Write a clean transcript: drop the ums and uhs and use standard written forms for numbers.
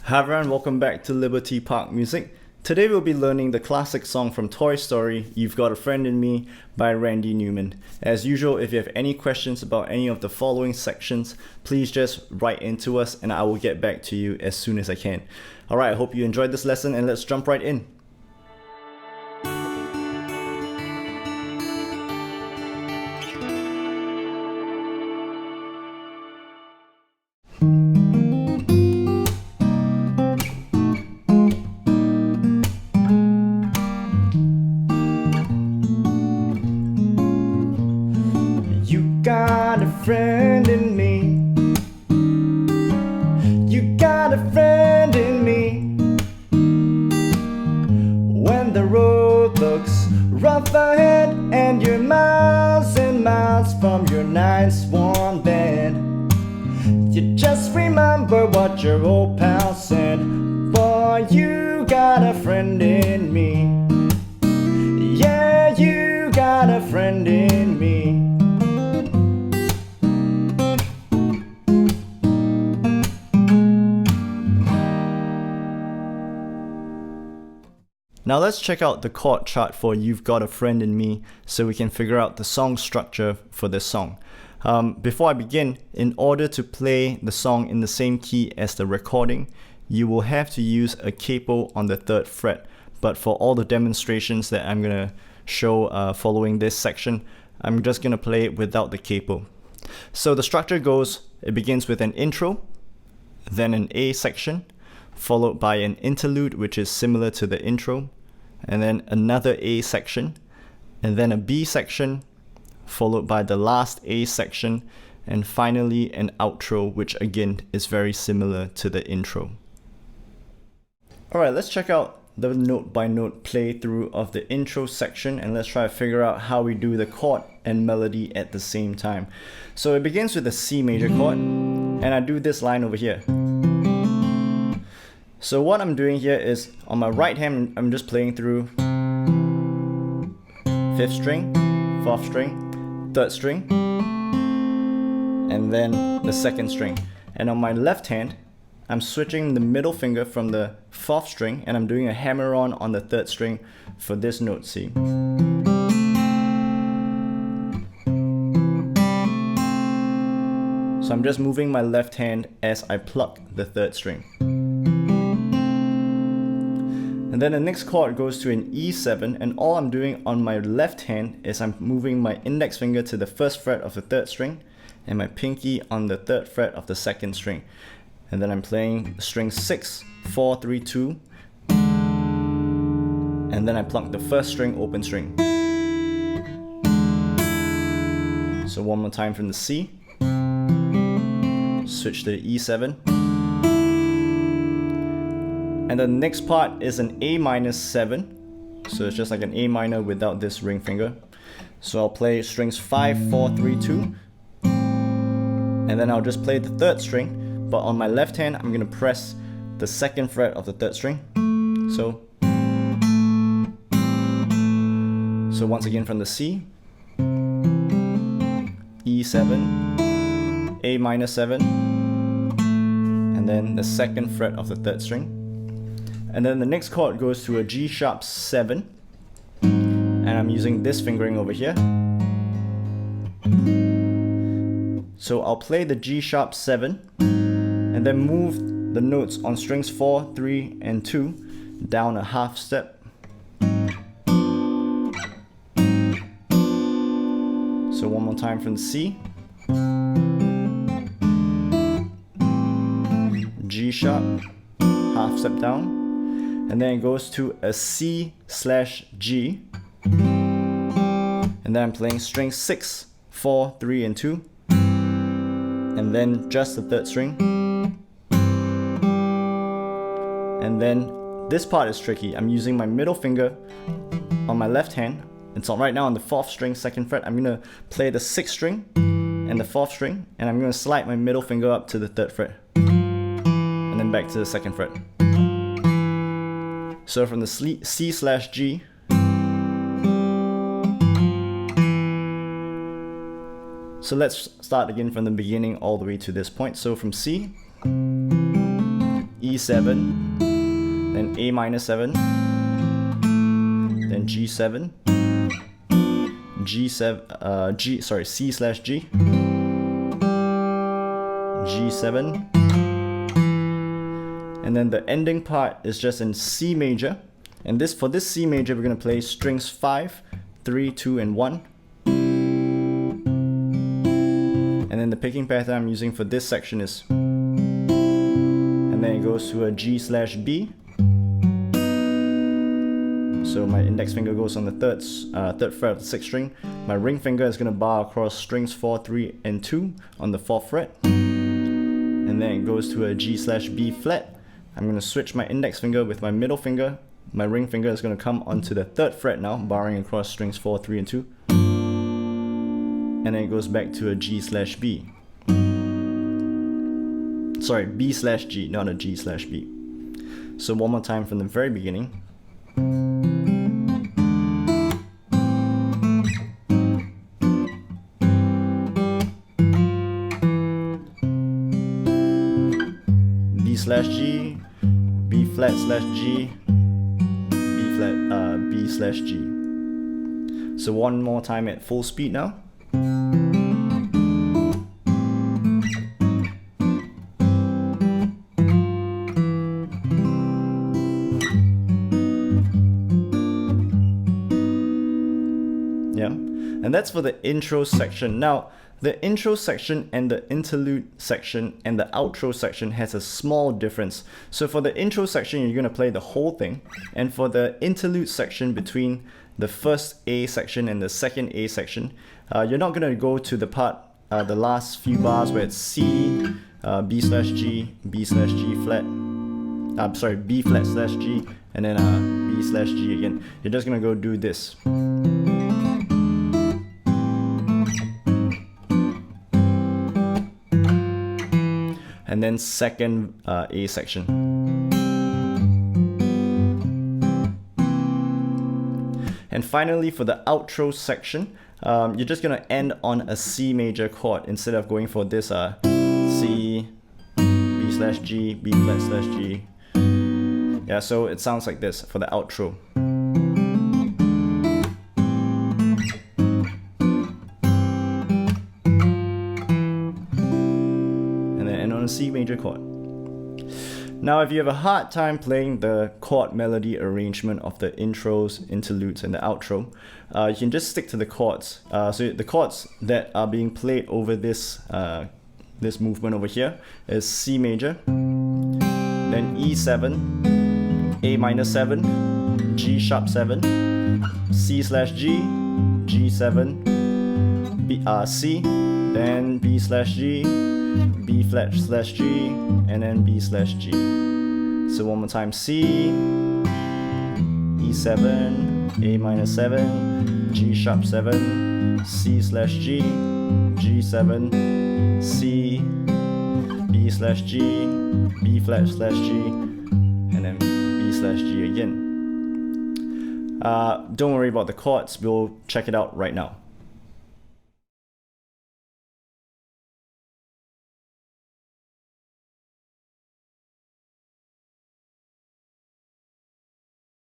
Hi everyone, welcome back to Liberty Park Music. Today we'll be learning the classic song from Toy Story, You've Got a Friend in Me by Randy Newman. As usual, if you have any questions about any of the following sections, please just write into us and I will get back to you as soon as I can. Alright, I hope you enjoyed this lesson and let's jump right in. Got a friend in me. You got a friend in me. When the road looks rough ahead and you're miles and miles from your nice warm bed, you just remember what your old pal said. Boy, you got a friend in me. Yeah, you got a friend in me. Now let's check out the chord chart for You've Got a Friend in Me so we can figure out the song structure for this song. Before I begin, in order to play the song in the same key as the recording, you will have to use a capo on the 3rd fret. But for all the demonstrations that I'm going to show following this section, I'm just going to play it without the capo. So the structure goes, it begins with an intro, then an A section, followed by an interlude which is similar to the intro, and then another A section, and then a B section, followed by the last A section, and finally an outro which again is very similar to the intro. Alright, let's check out the note by note playthrough of the intro section and let's try to figure out how we do the chord and melody at the same time. So it begins with a C major chord, and I do this line over here. So what I'm doing here is, on my right hand, I'm just playing through 5th string, 4th string, 3rd string, and then the 2nd string. And on my left hand, I'm switching the middle finger from the 4th string and I'm doing a hammer-on the 3rd string for this note C. So I'm just moving my left hand as I pluck the 3rd string. And then the next chord goes to an E7, and all I'm doing on my left hand is I'm moving my index finger to the 1st fret of the 3rd string and my pinky on the 3rd fret of the 2nd string. And then I'm playing string 6, 4, 3, 2, and then I pluck the 1st string open string. So one more time from the C, switch to the E7. And the next part is an A minor 7, so it's just like an A minor without this ring finger. So I'll play strings 5, 4, 3, 2, and then I'll just play the 3rd string, but on my left hand I'm going to press the 2nd fret of the 3rd string. So once again from the C, E7, A minor 7, and then the 2nd fret of the 3rd string. And then the next chord goes to a G sharp 7, and I'm using this fingering over here. So I'll play the G sharp 7 and then move the notes on strings 4, 3, and 2 down a half step. So one more time from the C, G sharp, half step down. And then it goes to a C/G, and then I'm playing string 6, 4, 3, and 2, and then just the 3rd string. And then this part is tricky. I'm using my middle finger on my left hand. It's right now on the 4th string, 2nd fret. I'm gonna play the 6th string and the 4th string, and I'm gonna slide my middle finger up to the 3rd fret, and then back to the 2nd fret. So from the C/G, so let's start again from the beginning all the way to this point. So from C, E7, then A minor 7, then G7, C slash G, G7, and then the ending part is just in C major. And for this C major, we're going to play strings 5, 3, 2, and 1. And then the picking pattern I'm using for this section is, and then it goes to a G slash B. So my index finger goes on the third fret of the 6th string. My ring finger is going to bar across strings 4, 3, and 2 on the 4th fret. And then it goes to a G slash B flat. I'm going to switch my index finger with my middle finger. My ring finger is going to come onto the 3rd fret now, barring across strings 4, 3, and 2. And then it goes back to a G slash B. Sorry, B slash G, not a G slash B. So one more time from the very beginning. B slash G, B flat slash G, B flat, B slash G. So one more time at full speed now. Yeah, and that's for the intro section. Now, the intro section and the interlude section and the outro section has a small difference. So for the intro section, you're going to play the whole thing. And for the interlude section between the first A section and the second A section, you're not going to go to the part, the last few bars where it's C, B slash G, B slash G flat. B flat slash G, and then B slash G again. You're just going to go do this. And then second A section. And finally, for the outro section, you're just going to end on a C major chord instead of going for this C, B slash G, B flat slash G. Yeah, so it sounds like this for the outro. C major chord. Now, if you have a hard time playing the chord melody arrangement of the intros, interludes, and the outro, you can just stick to the chords. So the chords that are being played over this this movement over here is C major, then E7, A minor 7, G sharp 7, C slash G, G7, B, C, then B slash G, B flat slash G, and then B slash G. So one more time: C, E7, A minor 7, G sharp 7, C slash G, G7, C, B slash G, B flat slash G, and then B slash G again. Don't worry about the chords, we'll check it out right now.